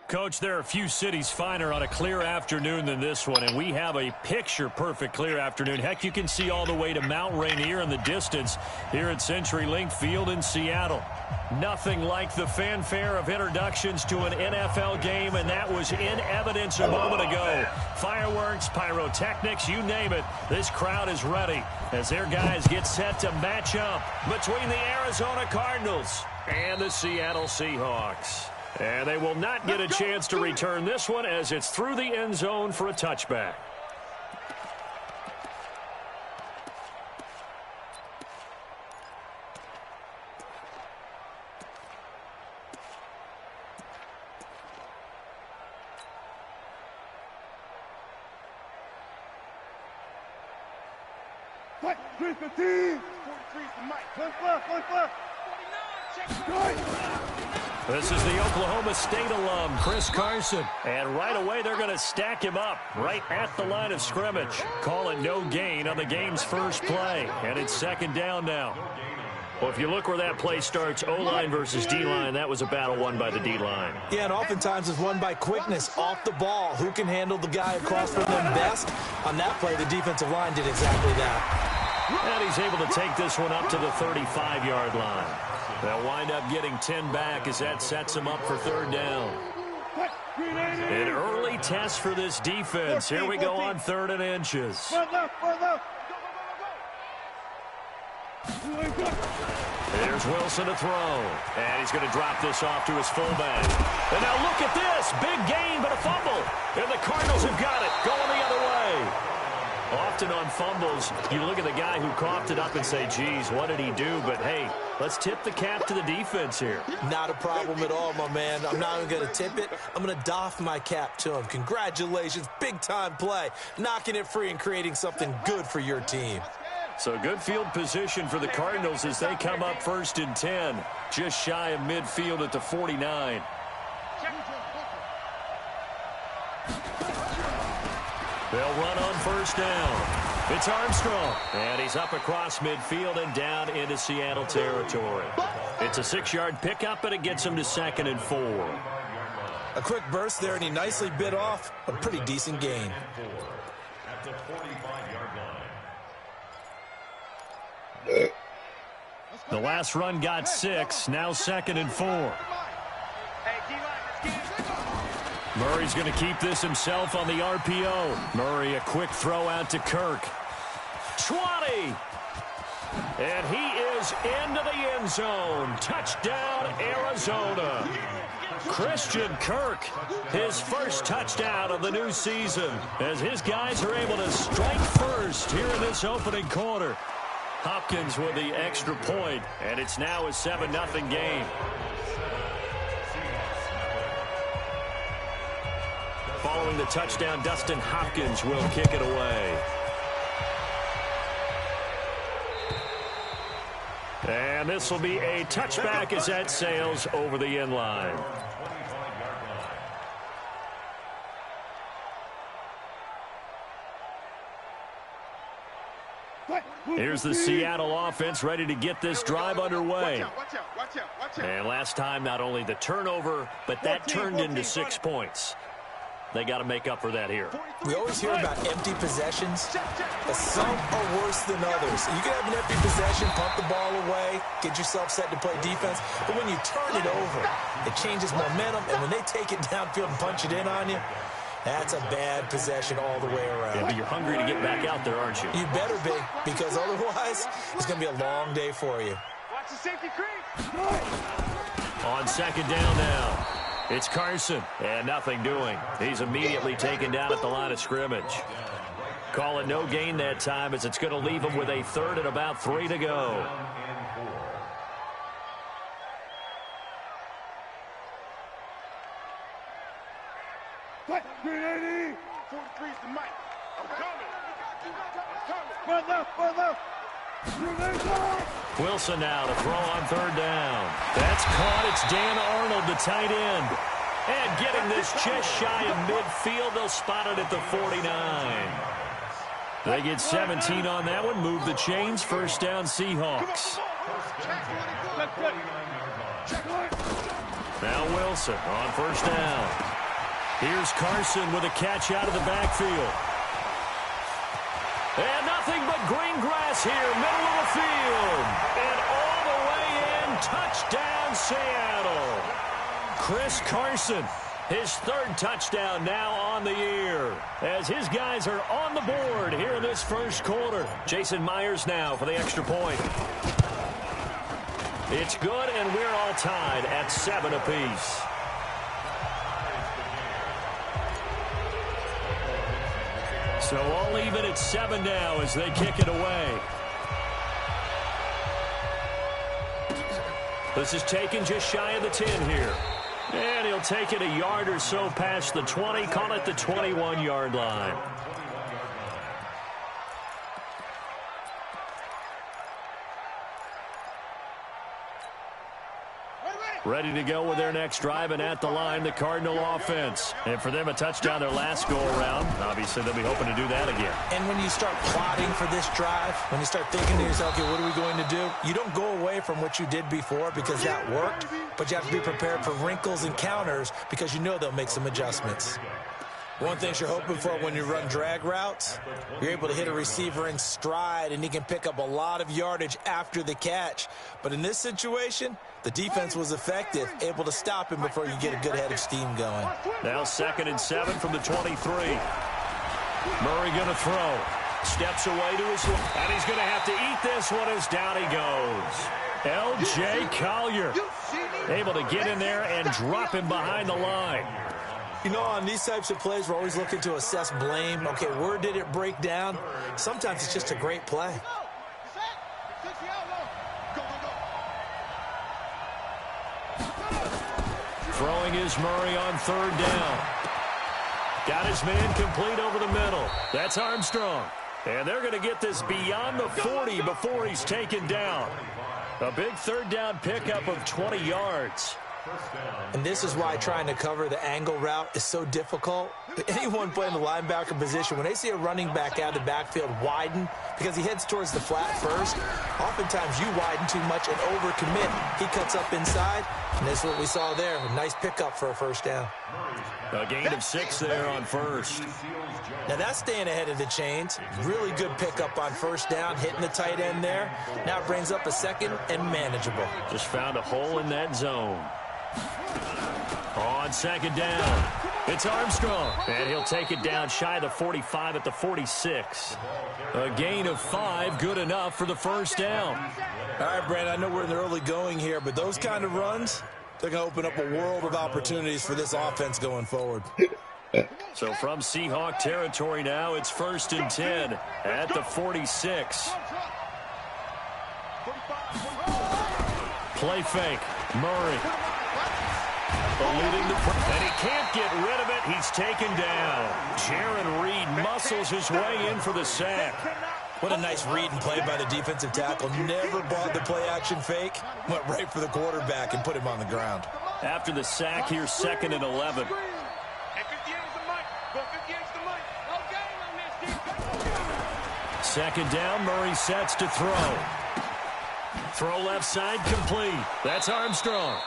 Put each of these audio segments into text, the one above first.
Coach, there are a few cities finer on a clear afternoon than this one, and we have a picture-perfect clear afternoon. Heck, you can see all the way to Mount Rainier in the distance here at CenturyLink Field in Seattle. Nothing like the fanfare of introductions to an NFL game, and that was in evidence a moment ago. Fireworks, pyrotechnics, you name it. This crowd is ready as their guys get set to match up between the Arizona Cardinals and the Seattle Seahawks. And they will not get a chance to return this one as it's through the end zone for a touchback. What? 315. 43 to Mike. One left. 49. This is the Oklahoma State alum, Chris Carson. And right away, they're going to stack him up right at the line of scrimmage. Call it no gain on the game's first play. And it's second down now. Well, if you look where that play starts, O-line versus D-line, that was a battle won by the D-line. Yeah, and oftentimes it's won by quickness off the ball. Who can handle the guy across from them best? On that play, the defensive line did exactly that. And he's able to take this one up to the 35-yard line. They'll wind up getting 10 back as that sets them up for third down. An early test for this defense. Here we go on 3rd and inches. Here's Wilson to throw. And he's going to drop this off to his fullback. And now look at this. Big gain, but a fumble. And the Cardinals have got it. Going the other way. Often on fumbles, you look at the guy who coughed it up and say, geez, what did he do? But, hey, let's tip the cap to the defense here. Not a problem at all, my man. I'm not even going to tip it. I'm going to doff my cap to him. Congratulations. Big-time play. Knocking it free and creating something good for your team. So good field position for the Cardinals as they come up 1st and 10. Just shy of midfield at the 49. They'll run on 1st down. It's Armstrong. And he's up across midfield and down into Seattle territory. It's a 6-yard pickup, and it gets him to 2nd and 4. A quick burst there, and he nicely bit off a pretty decent gain. At the 45-yard line. The last run got 6, now 2nd and 4. Murray's going to keep this himself on the RPO. Murray, a quick throw out to Kirk. 20! And he is into the end zone. Touchdown, Arizona. Christian Kirk, his first touchdown of the new season, as his guys are able to strike first here in this opening quarter. Hopkins with the extra point, and it's now a 7-0 game. Following the touchdown, Dustin Hopkins will kick it away. And this will be a touchback as that sails over the end line. Here's the Seattle offense ready to get this drive underway. And last time, not only the turnover, but that turned into 6 points. They got to make up for that here. We always hear about empty possessions, but some are worse than others. You can have an empty possession, pump the ball away, get yourself set to play defense, but when you turn it over, it changes momentum, and when they take it downfield and punch it in on you, that's a bad possession all the way around. Yeah, but you're hungry to get back out there, aren't you? You better be, because otherwise, it's going to be a long day for you. Watch the safety creep. On 2nd down now. It's Carson, and nothing doing. He's immediately taken down at the line of scrimmage. Call it no gain that time, as it's going to leave him with a 3rd and about 3 to go. What? 380. 43's the mic. I'm coming. Run left. Wilson now to throw on 3rd down. That's caught. It's Dan Arnold, the tight end. And getting this just shy of midfield, they'll spot it at the 49. They get 17 on that one, move the chains, 1st down Seahawks. Now Wilson on first down. Here's Carson with a catch out of the backfield. And nothing but green grass here, middle of the field. And all the way in, touchdown Seattle. Chris Carson, his third touchdown now on the year, as his guys are on the board here in this first quarter. Jason Myers now for the extra point. It's good, and we're all tied at 7 apiece. So all even at 7 now as they kick it away. This is taken just shy of the 10 here. And he'll take it a yard or so past the 20, call it the 21-yard line. Ready to go with their next drive, and at the line, the Cardinal offense. And for them, a touchdown their last go-around. Obviously, they'll be hoping to do that again. And when you start plotting for this drive, when you start thinking to yourself, okay, what are we going to do? You don't go away from what you did before because that worked, but you have to be prepared for wrinkles and counters because you know they'll make some adjustments. One thing you're hoping for when you run drag routes, you're able to hit a receiver in stride, and he can pick up a lot of yardage after the catch. But in this situation, the defense was effective, able to stop him before you get a good head of steam going. Now 2nd and 7 from the 23. Murray going to throw. Steps away to his left, and he's going to have to eat this one as down he goes. L.J. Collier able to get in there and drop him behind the line. You know, on these types of plays, we're always looking to assess blame. Okay, where did it break down? Sometimes it's just a great play. Throwing is Murray on 3rd down. Got his man complete over the middle. That's Armstrong. And they're going to get this beyond the 40 before he's taken down. A big 3rd down pickup of 20 yards. And this is why trying to cover the angle route is so difficult. Anyone playing the linebacker position, when they see a running back out of the backfield widen because he heads towards the flat first, oftentimes you widen too much and overcommit. He cuts up inside, and that's what we saw there. A nice pickup for a 1st down. A gain of 6 there on 1st. Now that's staying ahead of the chains. Really good pickup on 1st down, hitting the tight end there. Now it brings up a 2nd and manageable. Just found a hole in that zone. On 2nd down, it's Armstrong, and he'll take it down shy of the 45 at the 46. A gain of 5, good enough for the 1st down. All right, Brandon, I know we're in the early going here, but those kind of runs, they're going to open up a world of opportunities for this offense going forward. So from Seahawk territory now, it's 1st and 10 at the 46. Play fake, Murray. Eluding the and he can't get rid of it. He's taken down. Jaron Reed muscles his way in for the sack. What a nice read and play by the defensive tackle. Never bought the play-action fake. Went right for the quarterback and put him on the ground. After the sack, here's 2nd and 11. Second down, Murray sets to throw. Throw left side, complete. That's Armstrong.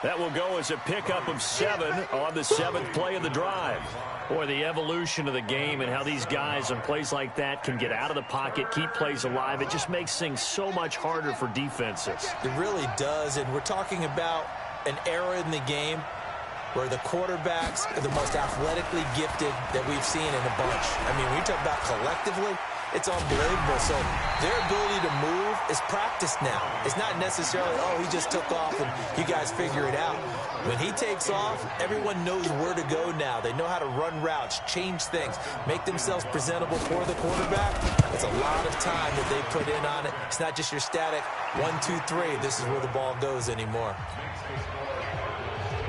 That will go as a pickup of 7 on the 7th play of the drive. Boy, the evolution of the game and how these guys on plays like that can get out of the pocket, keep plays alive, it just makes things so much harder for defenses. It really does, and we're talking about an era in the game where the quarterbacks are the most athletically gifted that we've seen in a bunch. I mean, when you talk about collectively, it's unbelievable. So their ability to move is practiced now. It's not necessarily, oh, he just took off and you guys figure it out. When he takes off, everyone knows where to go now. They know how to run routes, change things, make themselves presentable for the quarterback. It's a lot of time that they put in on it. It's not just your static 1, 2, 3. This is where the ball goes anymore.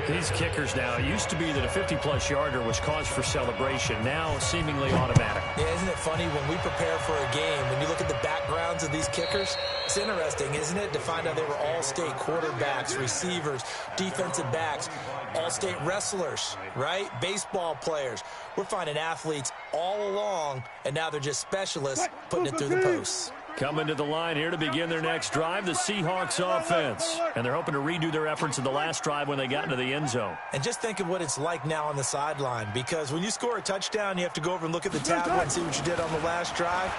These kickers now, it used to be that a 50-plus yarder was cause for celebration. Now, seemingly automatic. Yeah, isn't it funny when we prepare for a game, when you look at the backgrounds of these kickers, it's interesting, isn't it, to find out they were all-state quarterbacks, receivers, defensive backs, all-state wrestlers, right? Baseball players. We're finding athletes all along, and now they're just specialists putting it through the posts. Coming to the line here to begin their next drive, the Seahawks offense. And they're hoping to redo their efforts in the last drive when they got into the end zone. And just think of what it's like now on the sideline, because when you score a touchdown, you have to go over and look at the tablet and see what you did on the last drive.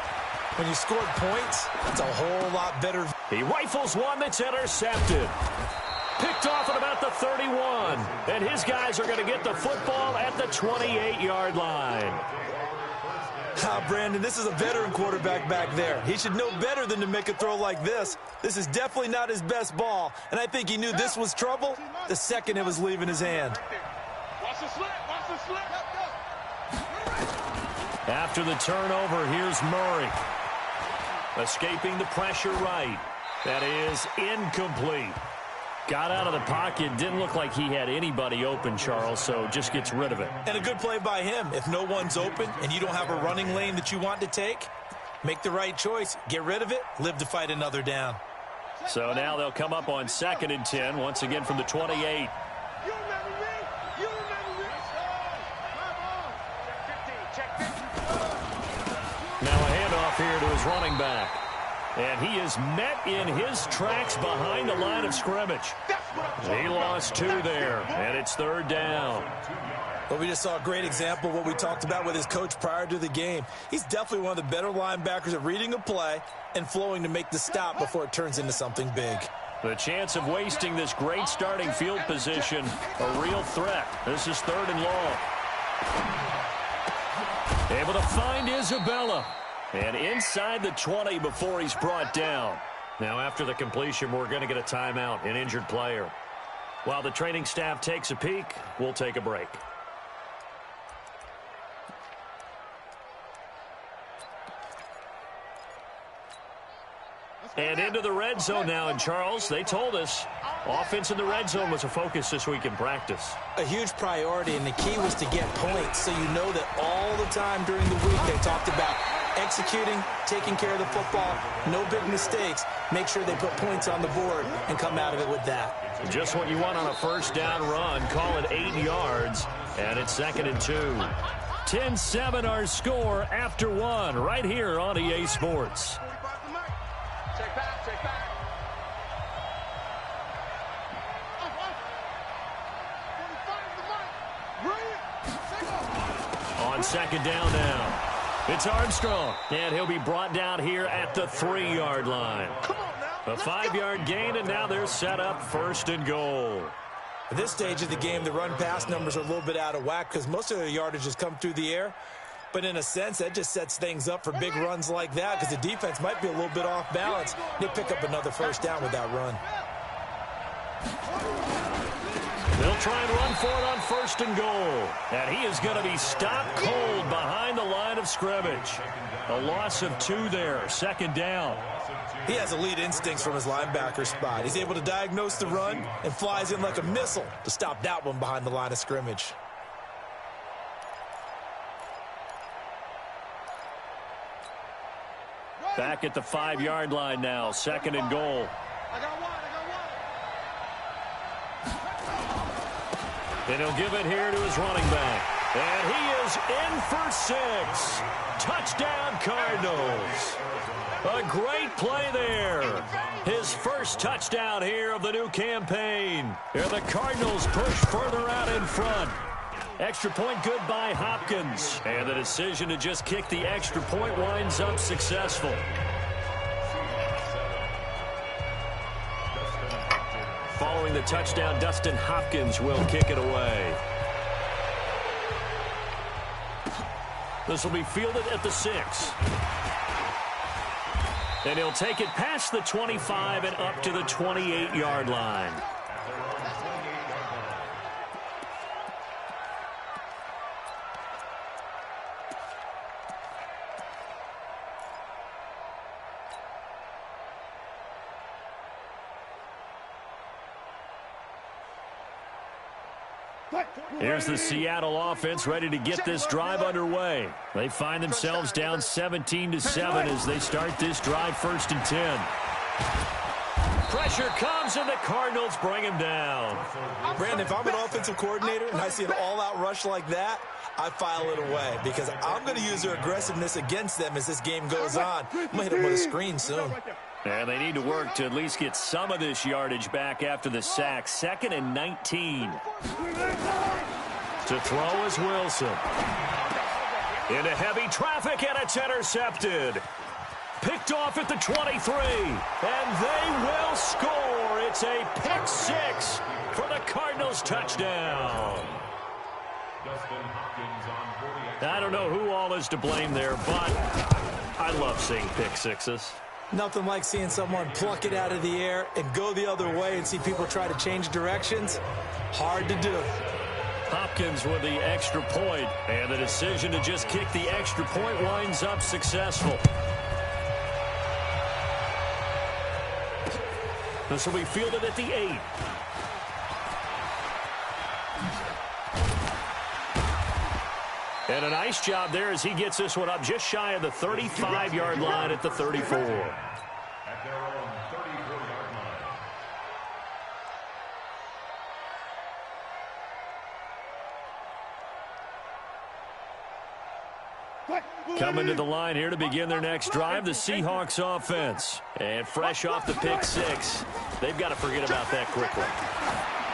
When you scored points, it's a whole lot better. He rifles one that's intercepted. Picked off at about the 31. And his guys are going to get the football at the 28-yard line. Brandon, this is a veteran quarterback back there. He should know better than to make a throw like this. This is definitely not his best ball, and I think he knew this was trouble the second it was leaving his hand. Watch the slip. Watch the slip. After the turnover, here's Murray. Escaping the pressure right. That is incomplete. Got out of the pocket. Didn't look like he had anybody open, Charles, so just gets rid of it. And a good play by him. If no one's open and you don't have a running lane that you want to take, make the right choice. Get rid of it. Live to fight another down. So now they'll come up on 2nd and 10, once again from the 28. Now a handoff here to his running back. And he is met in his tracks behind the line of scrimmage. He lost 2 there, and it's 3rd down. Well, we just saw a great example of what we talked about with his coach prior to the game. He's definitely one of the better linebackers at reading a play and flowing to make the stop before it turns into something big. The chance of wasting this great starting field position, a real threat. This is 3rd and long. Able to find Isabella. And inside the 20 before he's brought down. Now after the completion, we're going to get a timeout, an injured player. While the training staff takes a peek, we'll take a break. And into the red zone now, and Charles, they told us offense in the red zone was a focus this week in practice. A huge priority, and the key was to get points, so you know that all the time during the week they talked about executing, taking care of the football, no big mistakes. Make sure they put points on the board and come out of it with that. Just what you want on a 1st down run. Call it 8 yards, and it's 2nd and 2. 10-7 our score after 1 right here on EA Sports. Check back, check back. On 2nd down now. It's Armstrong, and he'll be brought down here at the 3-yard line. A 5-yard gain, and now they're set up 1st and goal. At this stage of the game, the run-pass numbers are a little bit out of whack because most of their yardage has come through the air. But in a sense, that just sets things up for big runs like that because the defense might be a little bit off balance. They pick up another 1st down with that run. They'll try and run for it on 1st and goal. And he is going to be stopped cold behind the line of scrimmage. A loss of 2 there, 2nd down. He has elite instincts from his linebacker spot. He's able to diagnose the run and flies in like a missile to stop that one behind the line of scrimmage. Back at the 5-yard line now, 2nd and goal. I got one. And he'll give it here to his running back. And he is in for 6. Touchdown, Cardinals. A great play there. His first touchdown here of the new campaign. Here the Cardinals push further out in front. Extra point good by Hopkins. And the decision to just kick the extra point winds up successful. Following the touchdown, Dustin Hopkins will kick it away. This will be fielded at the 6. And he'll take it past the 25 and up to the 28-yard line. Here's the Seattle offense ready to get this drive underway. They find themselves down 17-7 as they start this drive 1st and 10. Pressure comes and the Cardinals bring him down. Brandon, if I'm an offensive coordinator and I see an all-out rush like that, I file it away because I'm going to use their aggressiveness against them as this game goes on. I'm going to hit them with a screen soon. And they need to work to at least get some of this yardage back after the sack. 2nd and 19. To throw is Wilson. Into heavy traffic, and it's intercepted. Picked off at the 23, and they will score. It's a pick 6 for the Cardinals touchdown. I don't know who all is to blame there, but I love seeing pick 6s. Nothing like seeing someone pluck it out of the air and go the other way and see people try to change directions. Hard to do. Hopkins with the extra point, and the decision to just kick the extra point winds up successful. This will be fielded at the 8. And a nice job there as he gets this one up just shy of the 35-yard line at the 34. At their own 34-yard line. Coming to the line here to begin their next drive, the Seahawks offense. And fresh off the pick 6, they've got to forget about that quickly.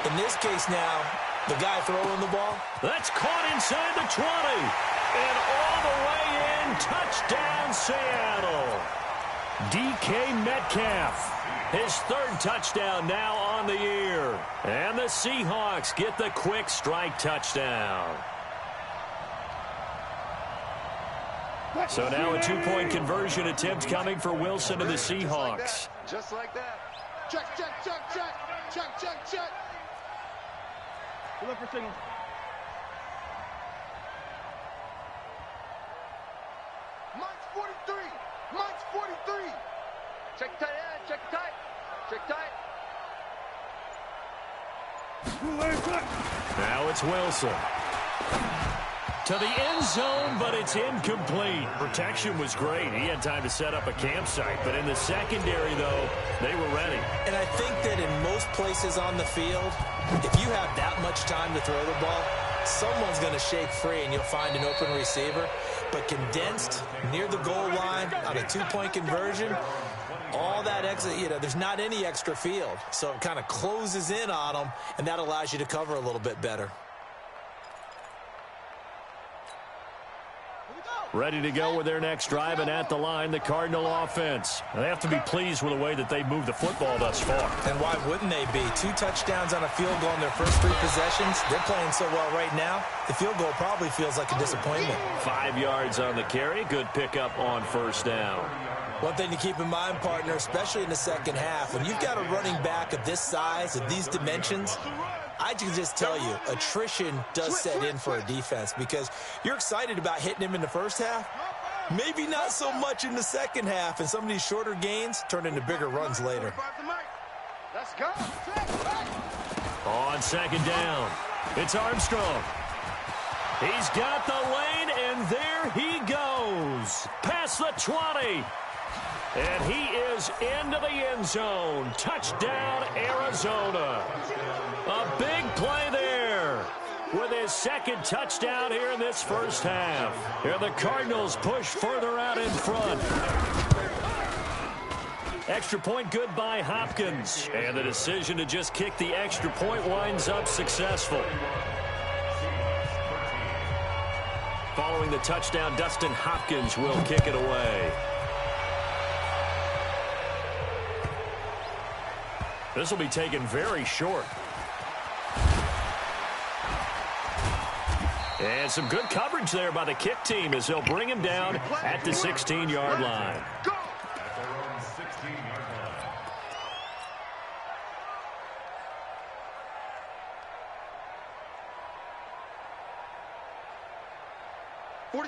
In this case now, the guy throwing the ball. That's caught inside the 20. And all the way in, touchdown Seattle. DK Metcalf, his 3rd touchdown now on the year. And the Seahawks get the quick strike touchdown. So now a 2-point conversion attempt coming for Wilson and the Seahawks. Just like that. Check, check, check, check. Check, check, check. Look for signal. Mike's 43. Mike's 43. Check tight end. Check tight. Check tight. Now it's Wilson. To the end zone, but it's incomplete. Protection was great. He had time to set up a campsite, but in the secondary, though, they were ready. And I think that in most places on the field, if you have that much time to throw the ball, someone's going to shake free and you'll find an open receiver. But condensed, near the goal line, on a 2-point conversion, all that extra, there's not any extra field. So it kind of closes in on them, and that allows you to cover a little bit better. Ready to go with their next drive, and at the line, the Cardinal offense. They have to be pleased with the way that they moved the football thus far. And why wouldn't they be? 2 touchdowns on a field goal in their first 3 possessions. They're playing so well right now, the field goal probably feels like a disappointment. 5 yards on the carry. Good pickup on first down. One thing to keep in mind, partner, especially in the second half, when you've got a running back of this size, of these dimensions, I can just tell you, attrition does set in for a defense because you're excited about hitting him in the first half. Maybe not so much in the second half, and some of these shorter gains turn into bigger runs later. Let's go. On second down, it's Armstrong. He's got the lane, and there he goes. Past the 20. And he is into the end zone. Touchdown, Arizona. A big play there with his 2nd touchdown here in this first half. Here the Cardinals push further out in front. Extra point good by Hopkins. And the decision to just kick the extra point winds up successful. Following the touchdown, Dustin Hopkins will kick it away. This will be taken very short. And some good coverage there by the kick team as they'll bring him down at the 16-yard line. At their own 16-yard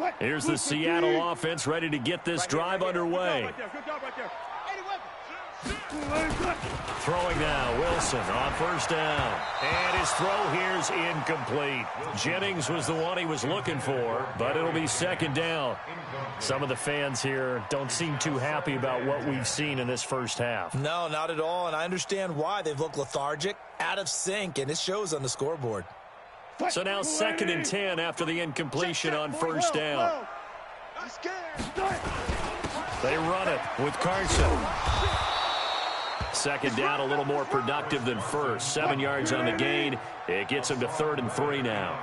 line. Here's the Seattle offense ready to get this drive underway. Throwing now, Wilson on first down. And his throw here's incomplete. Jennings was the one he was looking for, but it'll be second down. Some of the fans here don't seem too happy about what we've seen in this first half. No, not at all, and I understand why. They've looked lethargic, out of sync, and it shows on the scoreboard. So now 2nd and 10 after the incompletion on first down. They run it with Carson. 2nd down, a little more productive than first. 7 yards on the gain. It gets him to 3rd and 3 now.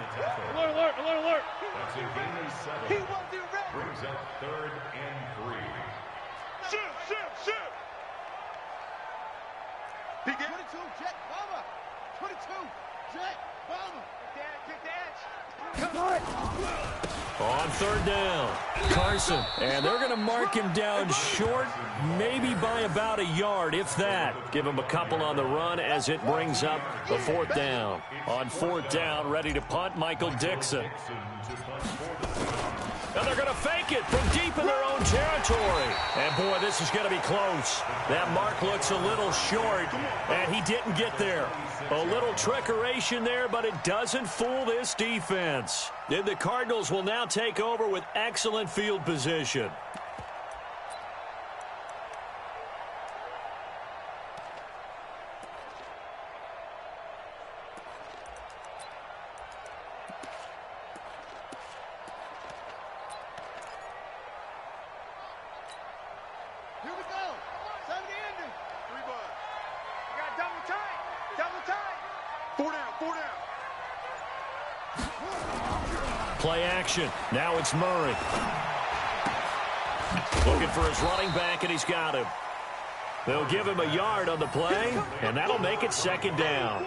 Alert, alert, alert. That's a gain of 7. Brings up 3rd and 3. Shoot. He get 22, Jet, bomber. 22, Jet, bomber. Kick the edge. Come on. On 3rd down, Carson. And they're going to mark him down short, maybe by about a yard, if that. Give him a couple on the run as it brings up the 4th down. On 4th down, ready to punt, Michael Dixon. And they're going to fake it from deep in their own territory. And, boy, this is going to be close. That mark looks a little short, and he didn't get there. A little trickeration there, but it doesn't fool this defense. And the Cardinals will now take over with excellent field position. Play action. Now it's Murray. Looking for his running back, and he's got him. They'll give him a yard on the play, and that'll make it 2nd down.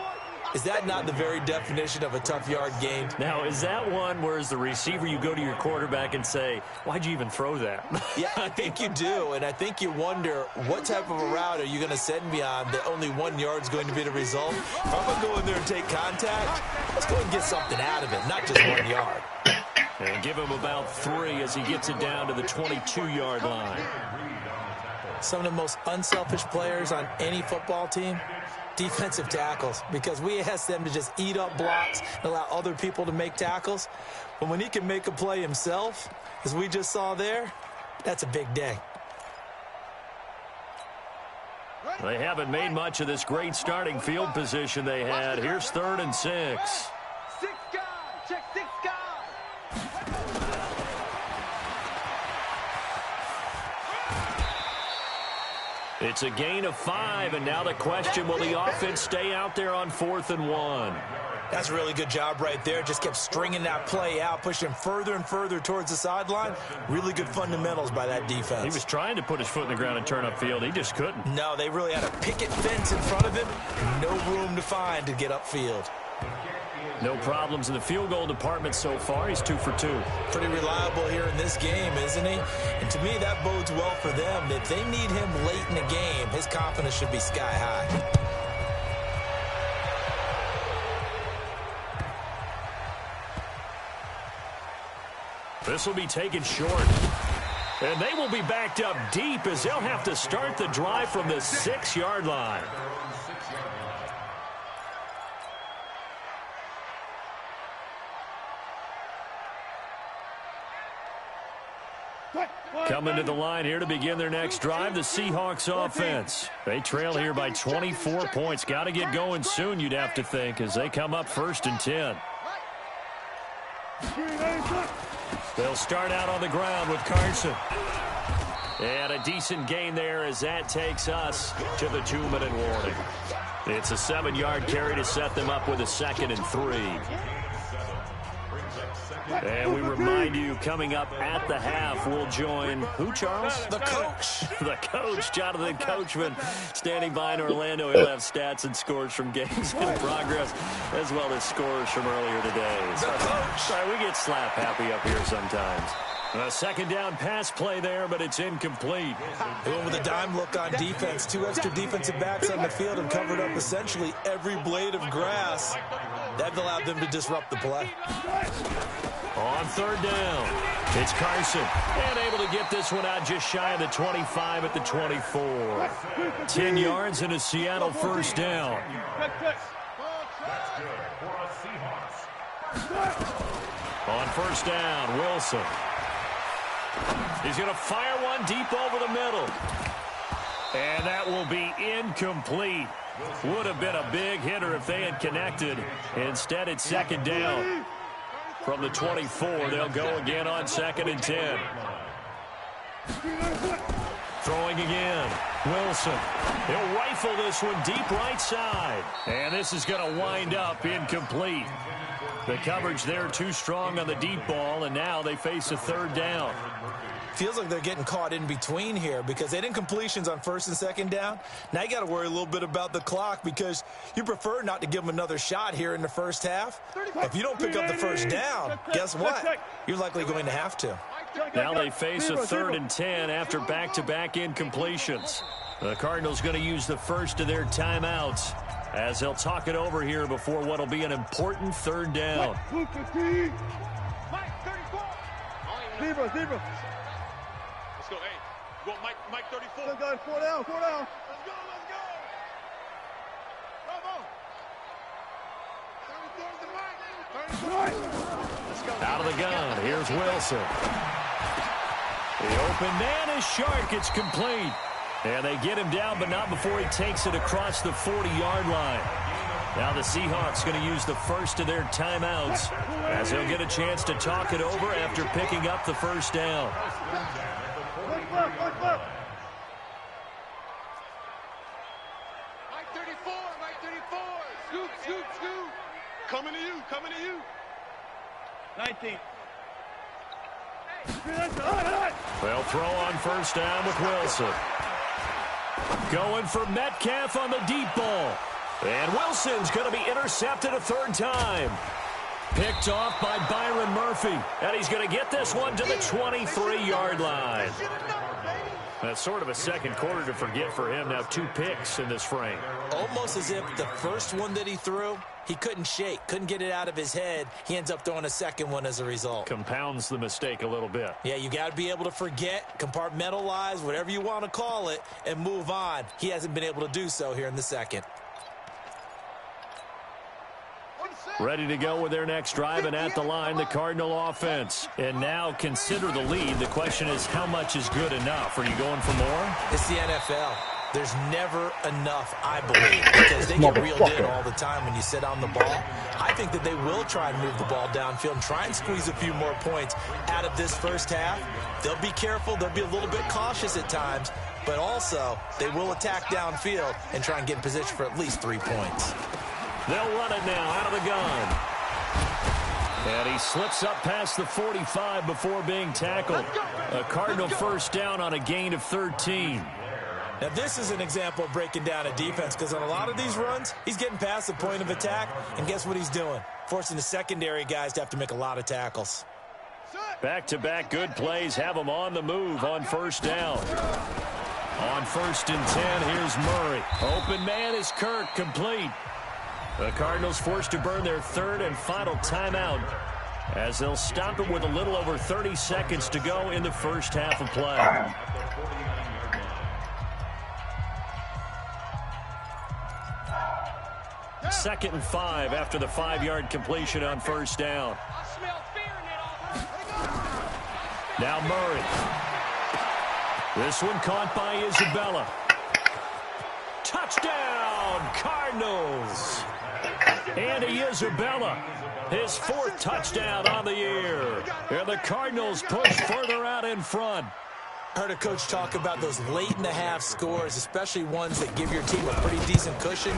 Is that not the very definition of a tough yard gain? Now, is that one where as the receiver you go to your quarterback and say, why'd you even throw that? Yeah, I think you do, and I think you wonder what type of a route are you going to send me on that only 1 yard's going to be the result? If I'm going to go in there and take contact, let's go and get something out of it, not just 1 yard. And give him about 3 as he gets it down to the 22-yard line. Some of the most unselfish players on any football team, defensive tackles, because we ask them to just eat up blocks and allow other people to make tackles. But when he can make a play himself, as we just saw there, that's a big day. They haven't made much of this great starting field position they had. Here's 3rd and 6. 6 guys. Check 6 guys. It's a gain of 5, and now the question, will the offense stay out there on 4th and 1? That's a really good job right there. Just kept stringing that play out, pushing him further and further towards the sideline. Really good fundamentals by that defense. He was trying to put his foot in the ground and turn upfield. He just couldn't. No, they really had a picket fence in front of him. No room to find to get upfield. No problems in the field goal department so far. He's 2 for 2. Pretty reliable here in this game, isn't he? And to me, that bodes well for them. If they need him late in the game, his confidence should be sky high. This will be taken short. And they will be backed up deep as they'll have to start the drive from the 6-yard line. Coming to the line here to begin their next drive, the Seahawks offense. They trail here by 24 points. Got to get going soon, you'd have to think, as they come up 1st and 10. They'll start out on the ground with Carson. And a decent gain there as that takes us to the 2-minute warning. It's a 7-yard carry to set them up with a 2nd and 3. And we remind you, coming up at the half, we'll join who, Charles? The coach. The coach, Jonathan Coachman, standing by in Orlando. He'll have stats and scores from games in progress, as well as scores from earlier today. The coach. Sorry, we get slap happy up here sometimes. A 2nd down pass play there, but it's incomplete. They went with a dime look on defense. 2 extra defensive backs on the field and covered up essentially every blade of grass. That allowed them to disrupt the play. On 3rd down, it's Carson. And able to get this one out just shy of the 25 at the 24. 10 yards and a Seattle 1st down. That's good for a Seahawks. On 1st down, Wilson. He's going to fire one deep over the middle. And that will be incomplete. Would have been a big hitter if they had connected. Instead, it's second down. From the 24, they'll go again on 2nd and 10. Throwing again. Wilson. He'll rifle this one deep right side. And this is going to wind up incomplete. The coverage there too strong on the deep ball, and now they face a 3rd down. Feels like they're getting caught in between here because they didn't completions on 1st and 2nd down. Now you got to worry a little bit about the clock because you prefer not to give them another shot here in the first half. If you don't pick up the 1st down, guess what? You're likely going to have to. Now they face a 3rd and 10 after back-to-back incompletions. The Cardinals going to use the first of their timeouts as they'll talk it over here before what will be an important 3rd down. Zebra. Let's go, hey. Go Mike 34. Let's go, 4 down. Let's go. Bravo. Out of the gun, here's Wilson. The open man is Shark. It's complete. And they get him down, but not before he takes it across the 40-yard line. Now the Seahawks going to use the first of their timeouts as they'll get a chance to talk it over after picking up the 1st down. Mike 34. Scoop. Coming to you. 19. They'll throw on 1st down with Wilson. Going for Metcalf on the deep ball. And Wilson's going to be intercepted a 3rd time. Picked off by Byron Murphy. And he's going to get this one to the 23-yard line. That's sort of a second quarter to forget for him. Now 2 picks in this frame. Almost as if the first one that he threw, he couldn't get it out of his head. He ends up throwing a second one as a result. Compounds the mistake a little bit. Yeah, you got to be able to forget, compartmentalize, whatever you want to call it, and move on. He hasn't been able to do so here in the second. Ready to go with their next drive, and at the line, the Cardinal offense. And now consider the lead. The question is, how much is good enough? Are you going for more? It's the NFL. There's never enough, I believe, because they get reeled in all the time when you sit on the ball. I think that they will try and move the ball downfield and try and squeeze a few more points out of this first half. They'll be careful. They'll be a little bit cautious at times, but also they will attack downfield and try and get in position for at least 3 points. They'll run it now out of the gun. And he slips up past the 45 before being tackled. A Cardinal 1st down on a gain of 13. Now, this is an example of breaking down a defense because on a lot of these runs, he's getting past the point of attack, and guess what he's doing? Forcing the secondary guys to have to make a lot of tackles. Back-to-back good plays have him on the move on 1st down. On 1st and 10, here's Murray. Open man is Kirk, complete. The Cardinals forced to burn their 3rd and final timeout as they'll stop it with a little over 30 seconds to go in the first half of play. Second and 5 after the 5-yard completion on 1st down. Now Murray. This one caught by Isabella. Touchdown, Cardinals. Andy Isabella, his 4th touchdown on the year. And the Cardinals push further out in front. I heard a coach talk about those late-in-the-half scores, especially ones that give your team a pretty decent cushion.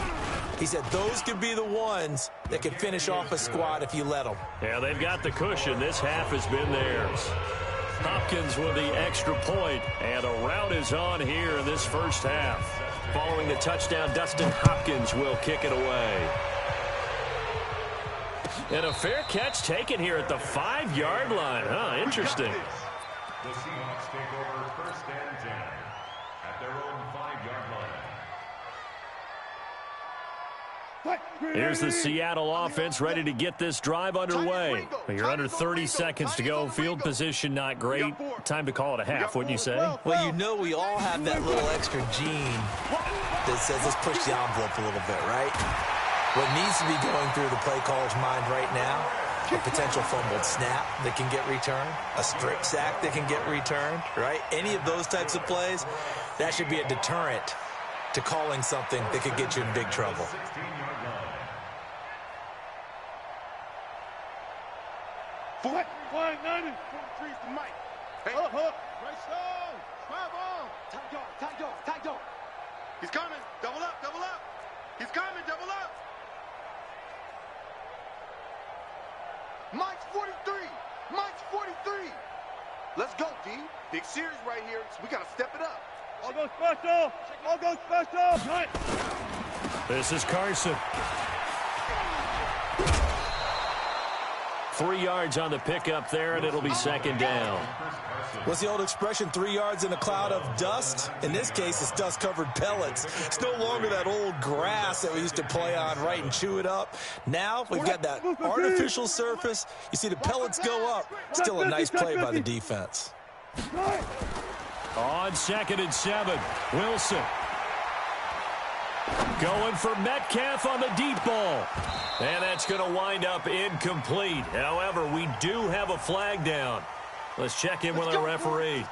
He said those could be the ones that could finish off a squad if you let them. Yeah, they've got the cushion. This half has been theirs. Hopkins with the extra point, and a rout is on here in this first half. Following the touchdown, Dustin Hopkins will kick it away. And a fair catch taken here at the 5-yard line. Interesting. The Seahawks take over 1st and 10 at their own 5-yard line. Here's the Seattle offense ready to get this drive underway. You're under 30 seconds to go. Field position not great. Time to call it a half, wouldn't you say? Well, you know we all have that little extra gene that says let's push the envelope a little bit, right? What needs to be going through the play caller's mind right now, a potential fumbled snap that can get returned, a strip sack that can get returned, right? Any of those types of plays, that should be a deterrent to calling something that could get you in big trouble. Flag 90. 43 is the mic. Hey. Hook. Right stone. Five on. Tight dog. Tight dog. Tight dog. He's coming. Double up. Double up. He's coming. Double up. Mike's 43. Mike's 43. Let's go, D. Big series right here, so we got to step it up. I'll go special. I'll go special. Right. This is Carson. 3 yards on the pickup there, and it'll be second down. What's the old expression, 3 yards in a cloud of dust? In this case, it's dust-covered pellets. It's no longer that old grass that we used to play on, right, and chew it up. Now we've got that artificial surface. You see the pellets go up. Still a nice play by the defense. On 2nd and 7, Wilson. Going for Metcalf on the deep ball. And that's going to wind up incomplete. However, we do have a flag down. Let's check in with our referee.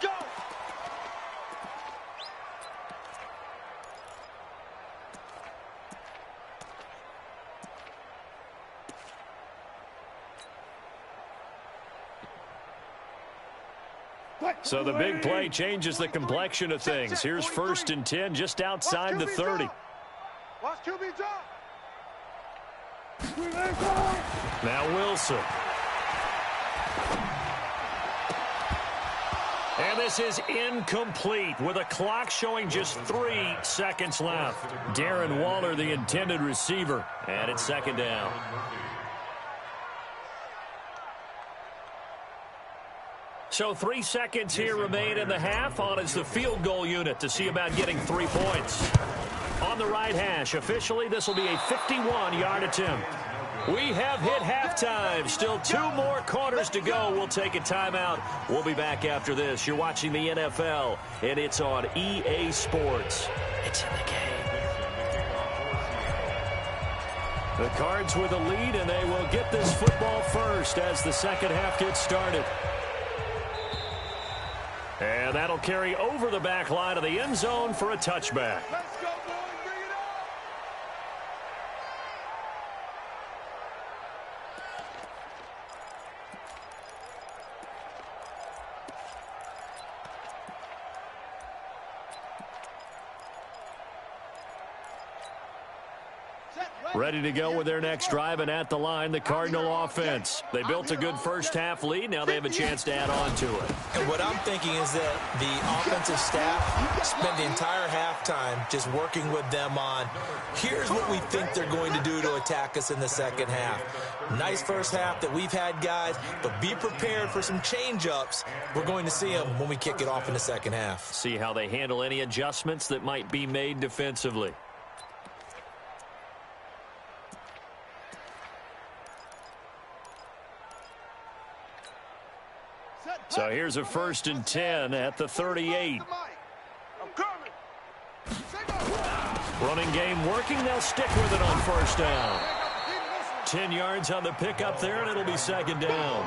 So the big play changes the complexion of things. Here's 1st and 10 just outside the 30. Watch QB drop. Now Wilson. And this is incomplete with a clock showing just 3 seconds left. Darren Waller, the intended receiver, and it's second down. So 3 seconds here remain in the half. On is the field goal unit to see about getting 3 points. On the right hash, officially this will be a 51-yard attempt. We have hit halftime. Still 2 more quarters to go. We'll take a timeout. We'll be back after this. You're watching the NFL, and it's on EA Sports. It's in the game. The Cards with a lead, and they will get this football first as the second half gets started. And that'll carry over the back line of the end zone for a touchback. Let's go, boys. Bring it up. Ready to go with their next drive, and at the line, the Cardinal offense. They built a good first-half lead. Now they have a chance to add on to it. And what I'm thinking is that the offensive staff spent the entire halftime just working with them on, here's what we think they're going to do to attack us in the second half. Nice first half that we've had, guys, but be prepared for some change-ups. We're going to see them when we kick it off in the second half. See how they handle any adjustments that might be made defensively. So here's a 1st and 10 at the 38. Running game working. They'll stick with it on 1st down. 10 yards on the pickup there, and it'll be second down.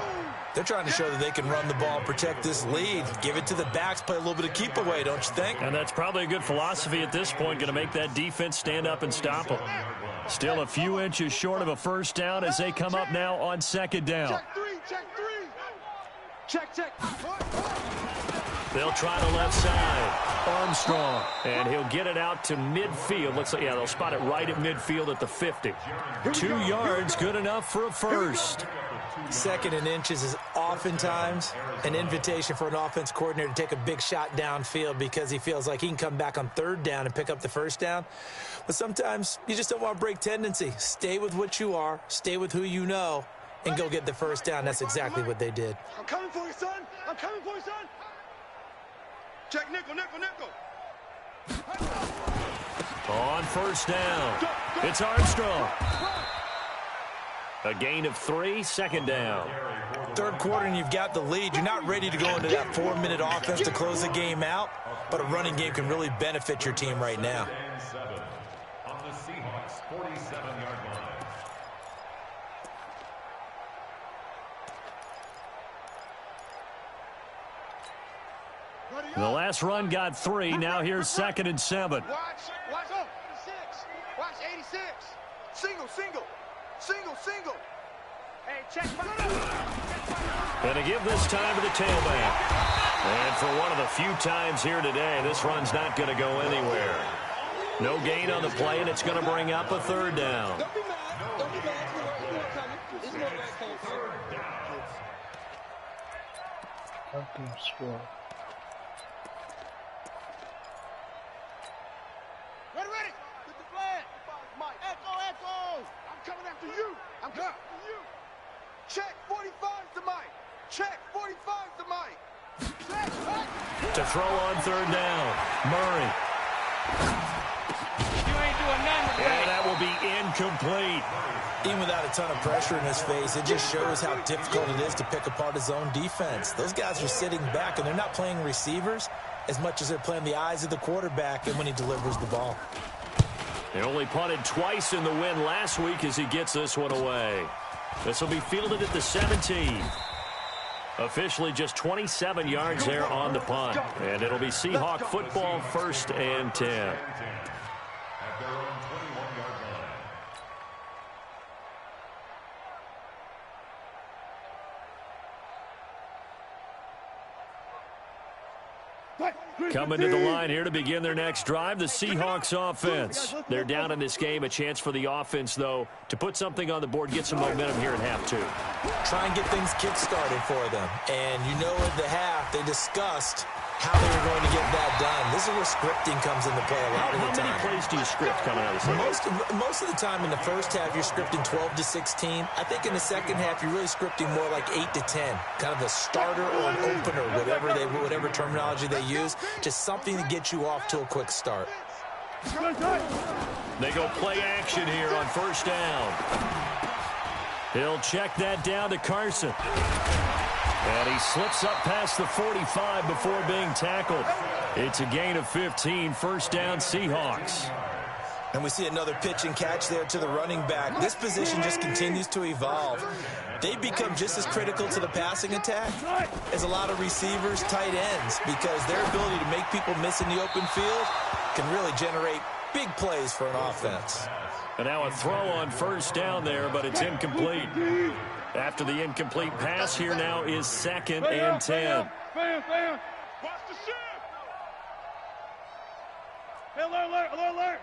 They're trying to show that they can run the ball, protect this lead, give it to the backs, play a little bit of keep away, don't you think? And that's probably a good philosophy at this point, going to make that defense stand up and stop them. Still a few inches short of a 1st down as they come up now on 2nd down. Check 3, check 3. Check, check. They'll try the left side. Armstrong. And he'll get it out to midfield. Looks like, yeah, they'll spot it right at midfield at the 50. 2 yards, good enough for a first. 2nd and inches is oftentimes an invitation for an offense coordinator to take a big shot downfield because he feels like he can come back on 3rd down and pick up the 1st down. But sometimes you just don't want to break tendency. Stay with what you are. Stay with who you know. And go get the 1st down. That's exactly what they did. I'm coming for you, son. I'm coming for you, son. Check nickel, nickel, nickel. On 1st down, it's Armstrong. A gain of 3, 2nd down. 3rd quarter and you've got the lead. You're not ready to go into that 4-minute offense to close the game out, but a running game can really benefit your team right now. On the Seahawks 47-yard line. The last run got 3. Now here's 2nd and 7. Watch 86. Single, single. Single, single. Hey, check. And to give this time to the tailback. And for one of the few times here today, this run's not going to go anywhere. No gain on the play, and it's going to bring up a third down. Don't be mad. Don't be mad. It's no red coming. Ready. Get the flag. Mike. Echo. I'm coming after you. I'm coming after you. Check 45's to Mike. Check 45's to Mike. Check. To throw on third down, Murray. You ain't doing nothing with And that will be incomplete. Even without a ton of pressure in his face, it just shows how difficult it is to pick apart his own defense. Those guys are sitting back, and they're not playing receivers as much as they're playing the eyes of the quarterback and when he delivers the ball. They only punted twice in the win last week as he gets this one away. This will be fielded at the 17. Officially just 27 yards there on the punt. And it'll be Seahawk football, 1st and 10. At their own 21-yard line. Coming to the line here to begin their next drive, the Seahawks offense. They're down in this game. A chance for the offense, though, to put something on the board, get some momentum here at half 2. Try and get things kick-started for them. And you know at the half, they discussed how they were going to get that done. This is where scripting comes into play a lot of the time. How many plays do you script coming out of the second? Most of the time in the first half, you're scripting 12 to 16. I think in the second half, you're really scripting more like 8 to 10. Kind of a starter or an opener, whatever terminology they use. Just something to get you off to a quick start. They go play action here on first down. He'll check that down to Carson. And he slips up past the 45 before being tackled. It's a gain of 15, first down Seahawks. And we see another pitch and catch there to the running back. This position just continues to evolve. They become just as critical to the passing attack as a lot of receivers, tight ends, because their ability to make people miss in the open field can really generate big plays for an offense. And now a throw on first down there, but it's incomplete. After the incomplete pass, here now is 2nd and 10. Watch the ship. Alert.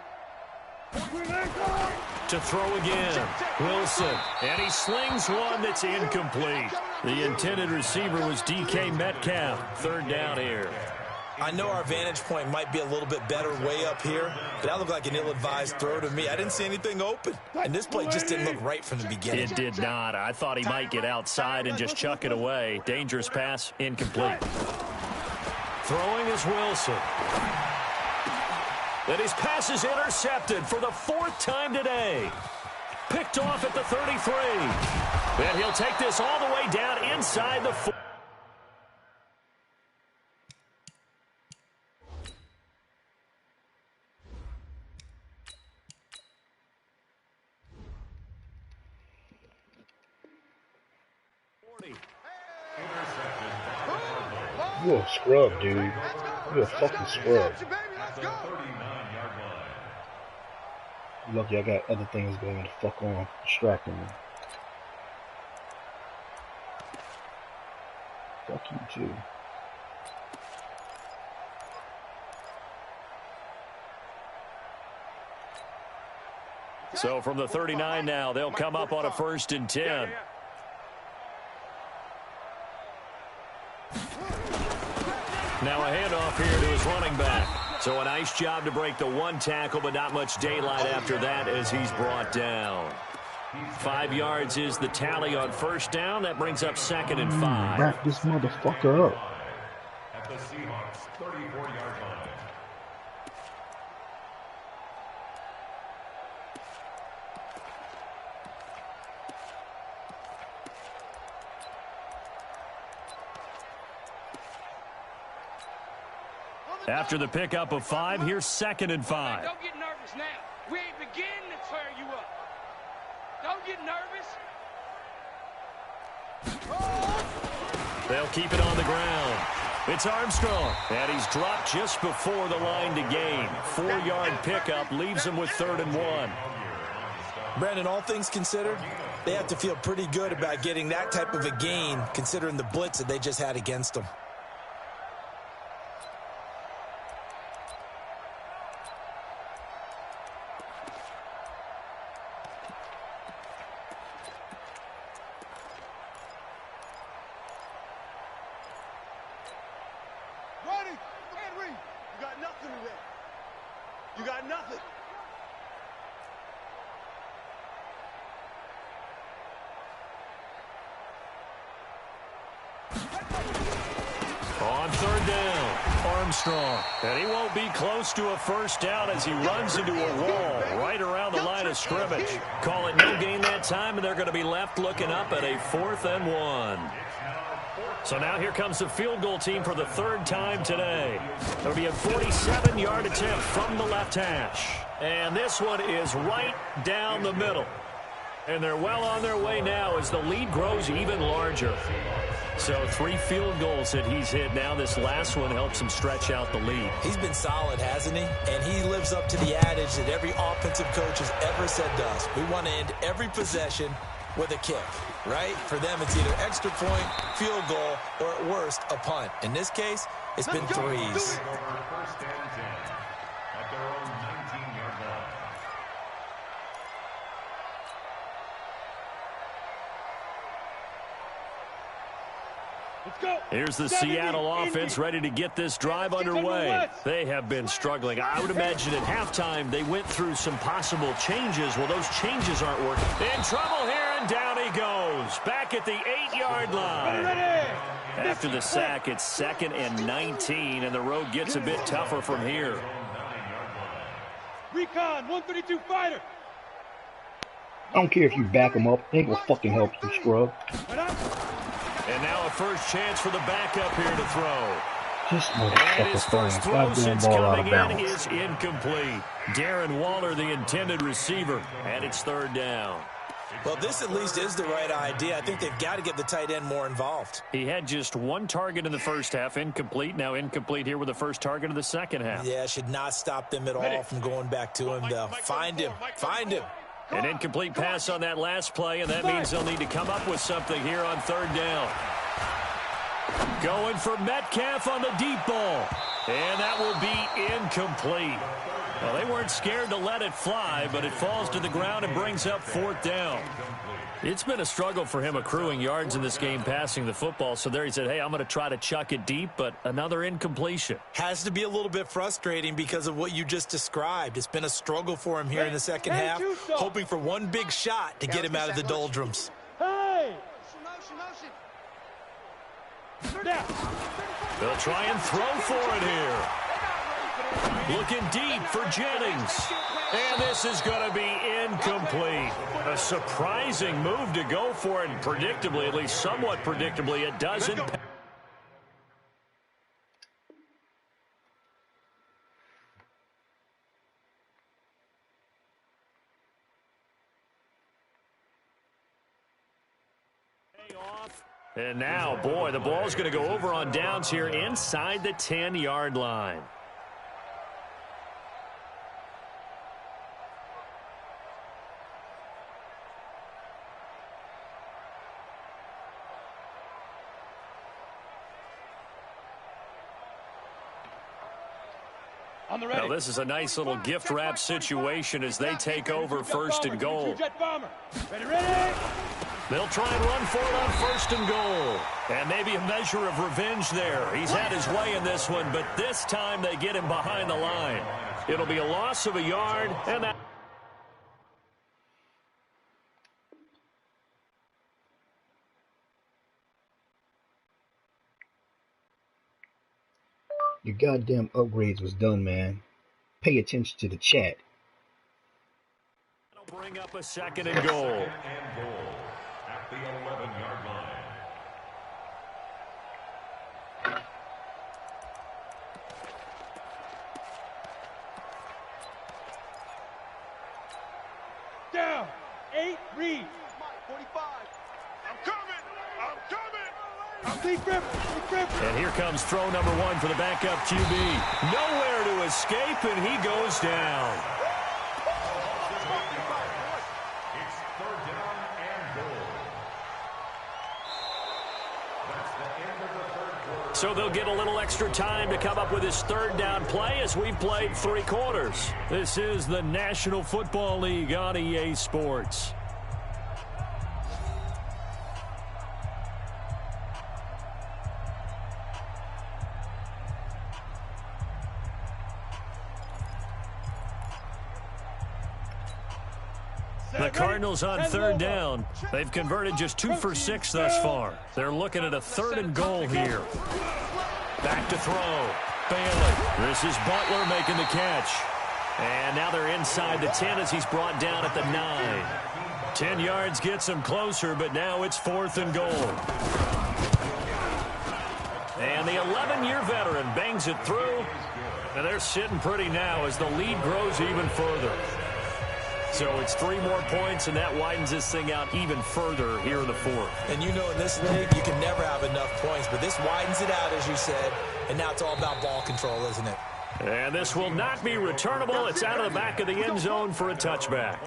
To throw again, Wilson, and he slings one that's incomplete. The intended receiver was DK Metcalf. Third down here. I know our vantage point might be a little bit better way up here, but that looked like an ill-advised throw to me. I didn't see anything open, and this play just didn't look right from the beginning. It did not. I thought he might get outside and just chuck it away. Dangerous pass, incomplete. Throwing is Wilson. And his pass is intercepted for the 4th time today. Picked off at the 33. And he'll take this all the way down inside the 4. You're a scrub, dude. You're a fucking scrub. Lucky I got other things going the fuck on, distracting me. Fuck you too. So from the 39 now, they'll come up on a 1st and 10. Now a handoff here to his running back. So a nice job to break the 1 tackle, but not much daylight after that as he's brought down. 5 yards is the tally on first down. That brings up 2nd and 5. Wrap this motherfucker up. At the Seahawks 34-yard line. After the pickup of 5, here's 2nd and 5. Don't get nervous now. We ain't beginning to tear you up. Don't get nervous. They'll keep it on the ground. It's Armstrong, and he's dropped just before the line to gain. 4-yard pickup leaves him with 3rd and 1. Brandon, all things considered, they have to feel pretty good about getting that type of a gain, considering the blitz that they just had against them. You got nothing today. You got nothing. On 3rd down, Armstrong. And he won't be close to a first down as he runs into a wall right around the line of scrimmage. Call it no gain that time, and they're going to be left looking up at a 4th and 1. So now here comes the field goal team for the 3rd time today. It'll be a 47-yard attempt from the left hash. And this one is right down the middle. And they're well on their way now as the lead grows even larger. So 3 field goals that he's hit now. This last one helps him stretch out the lead. He's been solid, hasn't he? And he lives up to the adage that every offensive coach has ever said to us. We want to end every possession with a kick, right? For them, it's either extra point, field goal, or at worst, a punt. In this case, it's been 3s. Here's the Seattle offense ready to get this drive underway. They have been struggling. I would imagine at halftime they went through some possible changes. Well, those changes aren't working. In trouble here, and down he goes. Back at the 8-yard line. After the sack, it's 2nd and 19, and the road gets a bit tougher from here. Recon, 132 fighter. I don't care if you back them up. They ain't gonna fucking help you, scrub. And now a first chance for the backup here to throw. Just and his first throw since coming in is is incomplete. Darren Waller, the intended receiver, and it's 3rd down. Well, this at least is the right idea. I think they've got to get the tight end more involved. He had just 1 target in the first half, incomplete. Now incomplete here with the first target of the second half. Yeah, should not stop them at all from going back to him, though. Find him. Find him. An incomplete pass on that last play, and that means they'll need to come up with something here on 3rd down. Going for Metcalf on the deep ball. And that will be incomplete. Well, they weren't scared to let it fly, but it falls to the ground and brings up 4th down. It's been a struggle for him accruing yards in this game passing the football. So there he said, hey, I'm going to try to chuck it deep, but another incompletion. Has to be a little bit frustrating because of what you just described. It's been a struggle for him here in the second half, hoping for one big shot to get him out of the doldrums. Hey! They'll try and throw for it here. Looking deep for Jennings. And this is going to be incomplete. A surprising move to go for it, and predictably, at least somewhat predictably, it doesn't. And now, boy, the ball's going to go over on downs here inside the 10-yard line. Now, this is a nice little gift wrap situation as they take over 1st and goal. They'll try and run for it on 1st and goal. And maybe a measure of revenge there. He's had his way in this one, but this time they get him behind the line. It'll be a loss of a yard, and that... Your goddamn upgrades was done, man. Pay attention to the chat. That'll bring up a 2nd and goal. At the 11-yard line. Down. 8, read. 45. I'm coming. I'm coming. And here comes throw number 1 for the backup QB. Nowhere to escape, and he goes down. It's third down and goal. That's the end of the third quarter. So they'll get a little extra time to come up with his third down play as we've played 3 quarters. This is the National Football League on EA Sports. The Cardinals on third down. They've converted just 2 for 6 thus far. They're looking at a 3rd and goal here. Back to throw. Bailey. This is Butler making the catch. And now they're inside the 10 as he's brought down at the 9. 10 yards gets him closer, but now it's 4th and goal. And the 11-year veteran bangs it through. And they're sitting pretty now as the lead grows even further. So it's 3 more points, and that widens this thing out even further here in the 4th. And you know in this league, you can never have enough points, but this widens it out, as you said, and now it's all about ball control, isn't it? And this will not be returnable. It's out of the back of the end zone for a touchback.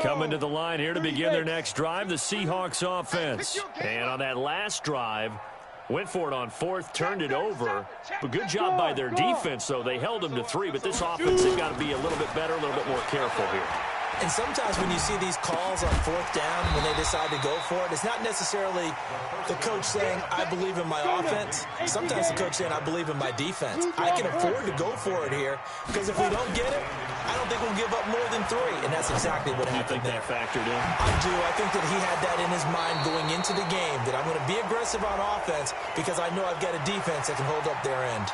Coming to the line here to begin their next drive, the Seahawks offense. And on that last drive, went for it on 4th, turned it over. But good job by their defense, though. They held them to 3, but this offense, they've got to be a little bit better, a little bit more careful here. And sometimes when you see these calls on 4th down, when they decide to go for it, it's not necessarily the coach saying, I believe in my offense. Sometimes the coach saying, I believe in my defense. I can afford to go for it here, because if we don't get it, I don't think we'll give up more than 3. And that's exactly what happened there. You think that factored in? I do. I think that he had that in his mind going into the game, that I'm going to be aggressive on offense because I know I've got a defense that can hold up their end.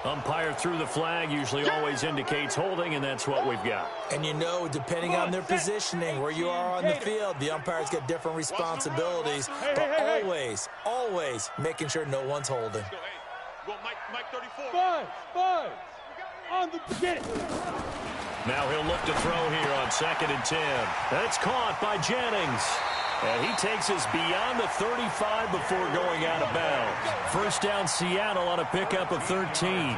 Umpire threw the flag, usually always indicates holding, and that's what we've got. And you know, depending on their positioning, where you are on the field, the umpires get different responsibilities, but always making sure no one's holding. Mike 34. Five. On the get it. Now he'll look to throw here on 2nd and 10. That's caught by Jennings. And he takes us beyond the 35 before going out of bounds. First down, Seattle on a pickup of 13.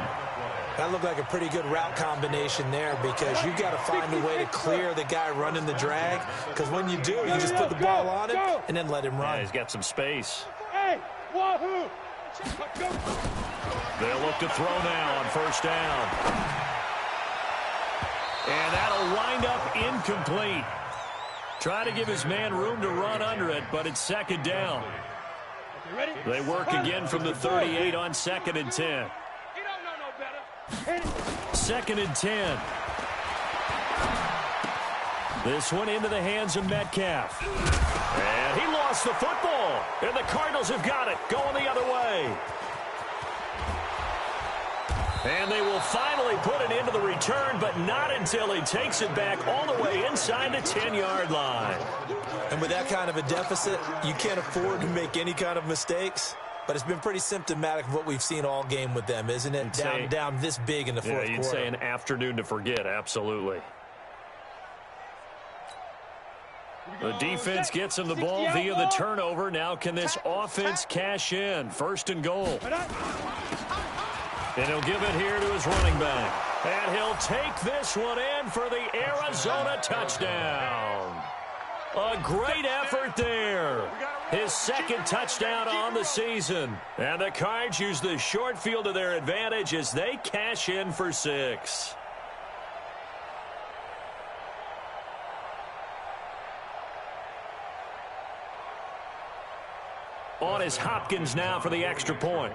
That looked like a pretty good route combination there, because you've got to find a way to clear the guy running the drag. Because when you do, you just put the ball on him and then let him run. Yeah, he's got some space. Hey, wahoo! They'll look to throw now on 1st down. And that'll wind up incomplete. Try to give his man room to run under it, but it's 2nd down. They work again from the 38 on 2nd and 10. You don't know no better. 2nd and 10. This one into the hands of Metcalf. And he lost the football. And the Cardinals have got it, going the other way. And they will finally put it into the return, but not until he takes it back all the way inside the 10-yard line. And with that kind of a deficit, you can't afford to make any kind of mistakes. But it's been pretty symptomatic of what we've seen all game with them, isn't it? Down this big in the 4th quarter. Yeah, you'd say an afternoon to forget, absolutely. The defense gets him the ball via the turnover. Now can this offense cash in? 1st and goal. And he'll give it here to his running back. And he'll take this one in for the Arizona touchdown. A great effort there. His 2nd touchdown on the season. And the Cards use the short field to their advantage as they cash in for 6. On is Hopkins now for the extra point.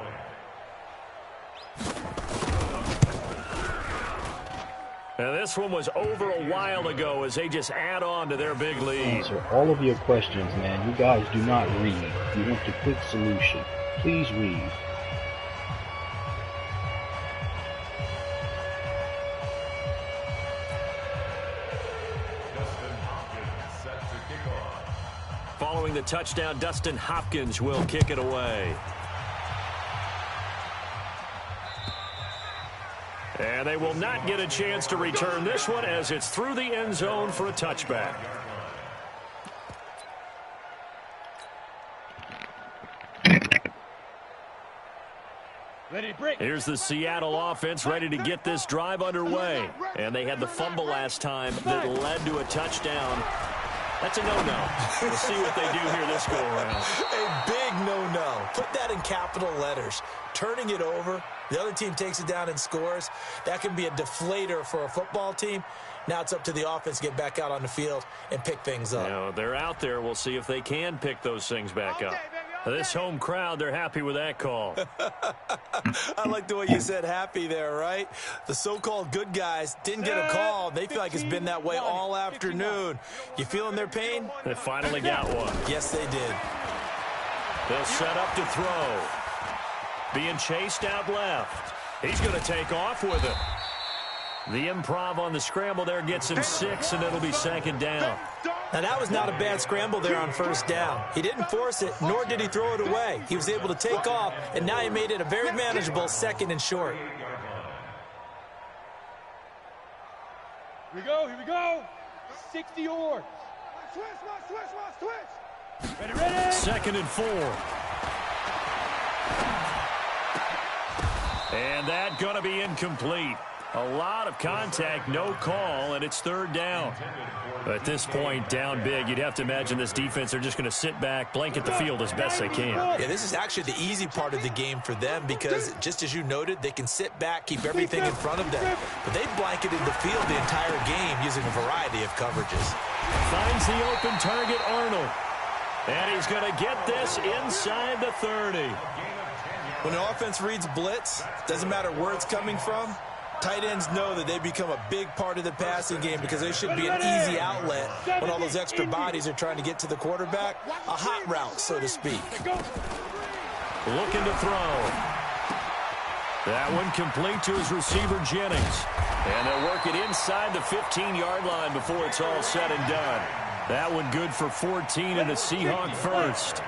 And this one was over a while ago as they just add on to their big lead. Answer all of your questions, man. You guys do not read. You want the quick solution. Please read. Following the touchdown, Dustin Hopkins will kick it away. And they will not get a chance to return this one as it's through the end zone for a touchback. Ready to break. Here's the Seattle offense ready to get this drive underway. And they had the fumble last time that led to a touchdown. That's a no-no. We'll see what they do here this go-around. A big no-no. Put that in capital letters. Turning it over, the other team takes it down and scores. That can be a deflator for a football team. Now it's up to the offense to get back out on the field and pick things up. You know, they're out there. We'll see if they can pick those things back up. This home crowd, they're happy with that call. I like the way you said happy there, right? The so-called good guys didn't get a call. They feel like it's been that way all afternoon. You feeling their pain? They finally got one. Yes, they did. They'll set up to throw. Being chased out left. He's going to take off with it. The improv on the scramble there gets him 6, and it'll be second down. Now, that was not a bad scramble there on first down. He didn't force it, nor did he throw it away. He was able to take off, and now he made it a very manageable second and short. Here we go. 60 yards. Switch. Ready. Second and 4. And that going to be incomplete. A lot of contact, no call, and it's third down. At this point, down big, you'd have to imagine this defense are just going to sit back, blanket the field as best they can. Yeah, this is actually the easy part of the game for them because, just as you noted, they can sit back, keep everything in front of them. But they blanketed the field the entire game using a variety of coverages. Finds the open target, Arnold. And he's going to get this inside the 30. When an offense reads blitz, doesn't matter where it's coming from, tight ends know that they become a big part of the passing game because they should be an easy outlet when all those extra bodies are trying to get to the quarterback. A hot route, so to speak. Looking to throw. That one complete to his receiver, Jennings. And they'll work it inside the 15-yard line before it's all said and done. That one good for 14 and a Seahawk first.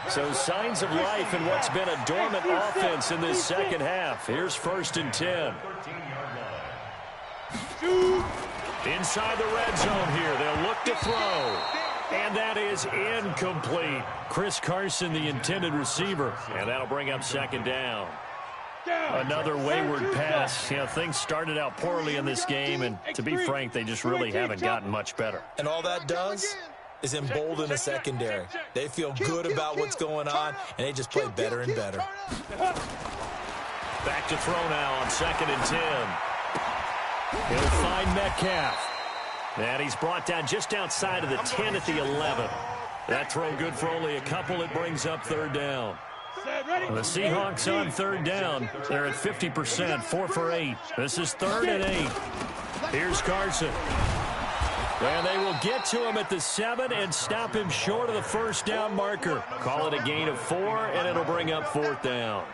So signs of life in what's been a dormant offense in this second half. Here's 1st and 10. Inside the red zone here. They'll look to throw. And that is incomplete. Chris Carson, the intended receiver. And that'll bring up second down. Another wayward pass. You know, things started out poorly in this game, and to be frank, they just really haven't gotten much better. And all that does is embolden the secondary. They feel good about what's going on, and they just play better and better. Back to throw now on 2nd and 10. He'll find Metcalf. And he's brought down just outside of the 10 at the 11. That throw good for only a couple. It brings up third down. The Seahawks on third down. They're at 50%, 4 for 8. This is 3rd and 8. Here's Carson. And they will get to him at the 7 and stop him short of the first down marker. Call it a gain of 4, and it'll bring up 4th down.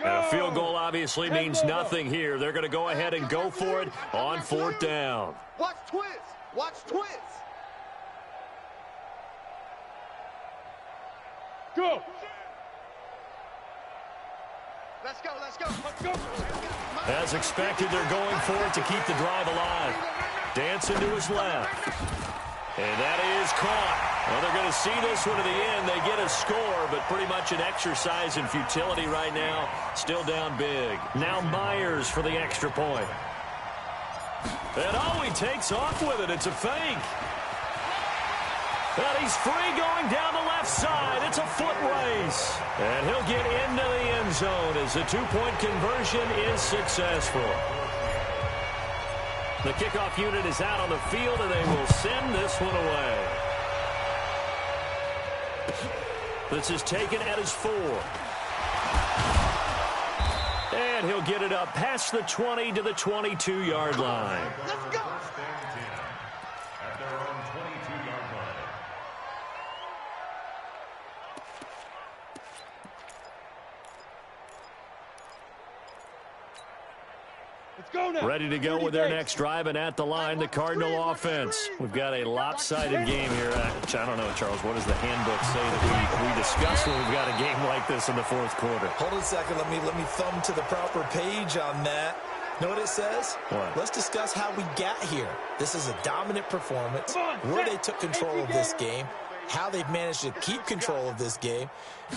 And a field goal obviously means nothing here. They're going to go ahead and go for it on 4th down. Watch twins. Watch twins. Go. Let's go. As expected, they're going for it to keep the drive alive. Dancing to his left. And that is caught. Well, they're going to see this one to the end. They get a score, but pretty much an exercise in futility right now. Still down big. Now Myers for the extra point. And oh, he takes off with it. It's a fake. And he's free going down the left side. It's a foot race. And he'll get into the end zone as the two-point conversion is successful. The kickoff unit is out on the field, and they will send this one away. This is taken at his 4. And he'll get it up past the 20 to the 22-yard line. Let's go. At their own 22-yard line. Ready to go with their next drive, and at the line, the Cardinal offense. We've got a lopsided game here. I don't know, Charles, what does the handbook say that we discuss when we've got a game like this in the fourth quarter? Hold on a second. Let me thumb to the proper page on that. Know what it says? What? Let's discuss how we got here. This is a dominant performance, where they took control of this game, how they've managed to keep control of this game,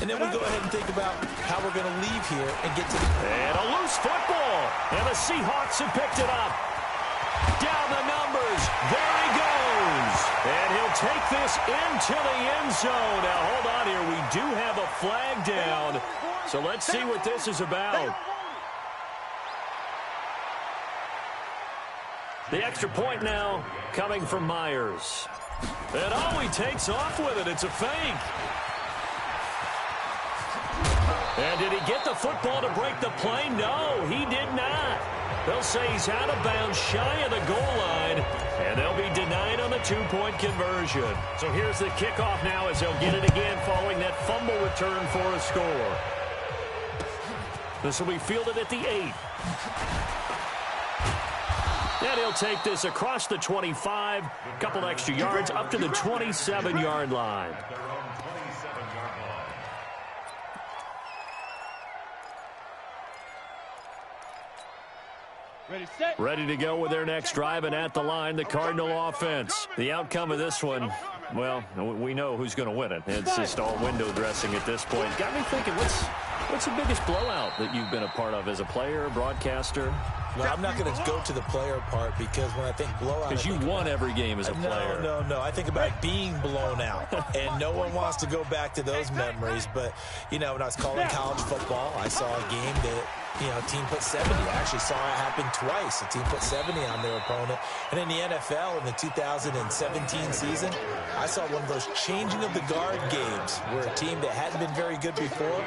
and then we go ahead and think about how we're going to leave here and get to the... And a loose football, and the Seahawks have picked it up. Down the numbers, there he goes. And he'll take this into the end zone. Now, hold on here. We do have a flag down, so let's see what this is about. The extra point now coming from Myers. And oh, he takes off with it. It's a fake. And did he get the football to break the play? No, he did not. They'll say he's out of bounds, shy of the goal line, and they'll be denied on the two-point conversion. So here's the kickoff now as they'll get it again following that fumble return for a score. This will be fielded at the 8. And he'll take this across the 25, a couple extra yards, up to the 27-yard line. Ready to go with their next drive, and at the line, the Cardinal offense. The outcome of this one, well, we know who's going to win it. It's just all window dressing at this point. Got me thinking, what's the biggest blowout that you've been a part of as a player, broadcaster? No, I'm not going to go to the player part because when I think blowout... Because you won every game as a player. No. I think about being blown out. And no one wants to go back to those memories. But, you know, when I was calling college football, I saw a game that, you know, a team put 70. I actually saw it happen twice. A team put 70 on their opponent. And in the NFL, in the 2017 season, I saw one of those changing of the guard games where a team that hadn't been very good before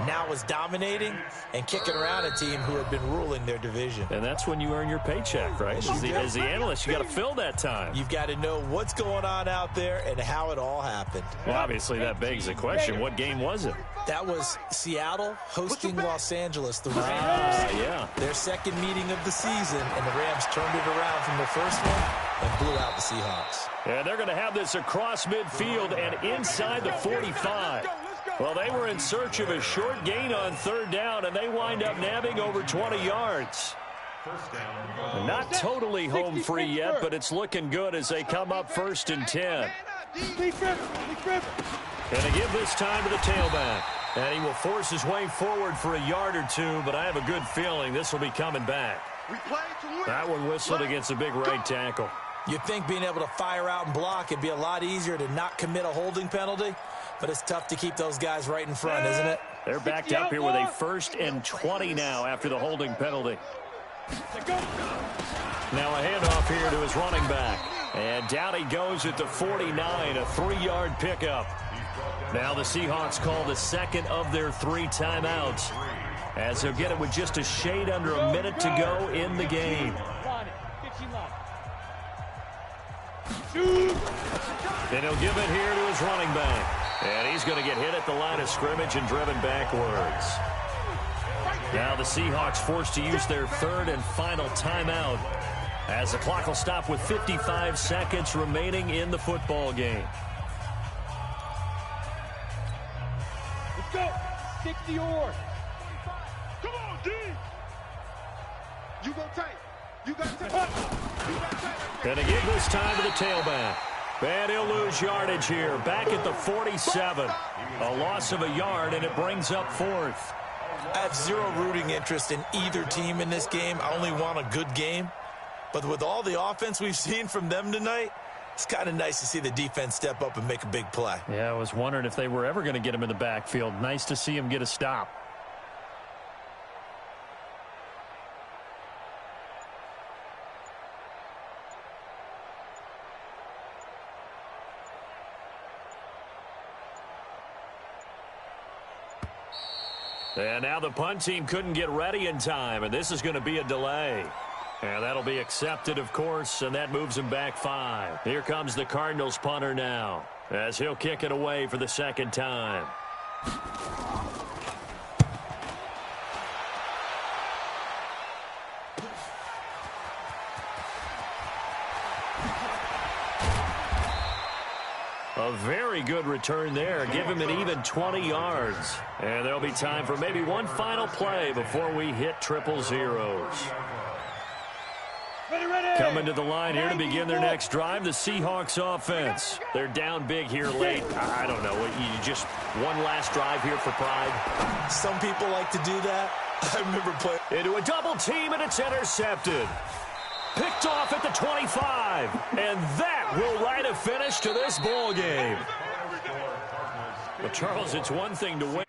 now was dominating and kicking around a team who had been ruling their division. And that's when you earn your paycheck, right? As the analyst, you got to fill that time. You've got to know what's going on out there and how it all happened. Well, obviously, that begs the question, what game was it? That was Seattle hosting Los Angeles, the Rams. Yeah. Their second meeting of the season, and the Rams turned it around from their first one and blew out the Seahawks. And they're going to have this across midfield and inside the 45. Well, they were in search of a short gain on third down, and they wind up nabbing over 20 yards. Not totally home free yet, but it's looking good as they come up 1st and 10. And they give this time to the tailback. And he will force his way forward for a yard or two, but I have a good feeling this will be coming back. That one whistled against a big right tackle. You'd think being able to fire out and block would be a lot easier to not commit a holding penalty, but it's tough to keep those guys right in front, isn't it? They're backed up here with a 1st and 20 now after the holding penalty. Now a handoff here to his running back. And down he goes at the 49, a 3-yard pickup. Now the Seahawks call the second of their 3 timeouts, as they'll get it with just a shade under a minute to go in the game. And he'll give it here to his running back. And he's going to get hit at the line of scrimmage and driven backwards. Now the Seahawks forced to use their 3rd and final timeout, as the clock will stop with 55 seconds remaining in the football game. Let's go. 60 or. Come on, D. You go tight. You got tight. Going to give this time to the tailback. And he'll lose yardage here. Back at the 47. A loss of a yard, and it brings up 4th. I have zero rooting interest in either team in this game. I only want a good game. But with all the offense we've seen from them tonight, it's kind of nice to see the defense step up and make a big play. Yeah, I was wondering if they were ever going to get him in the backfield. Nice to see him get a stop. And now the punt team couldn't get ready in time, and this is going to be a delay. And that'll be accepted, of course, and that moves him back 5. Here comes the Cardinals punter now, as he'll kick it away for the 2nd time. A very good return there. Give him an even 20 yards. And there'll be time for maybe one final play before we hit triple zeros. Coming to the line here to begin their next drive, the Seahawks offense. They're down big here late. I don't know. You just one last drive here for pride? Some people like to do that. I remember playing into a double team, and it's intercepted. Picked off at the 25. And that will write a finish to this ball game. Well, Charles, it's one thing to win.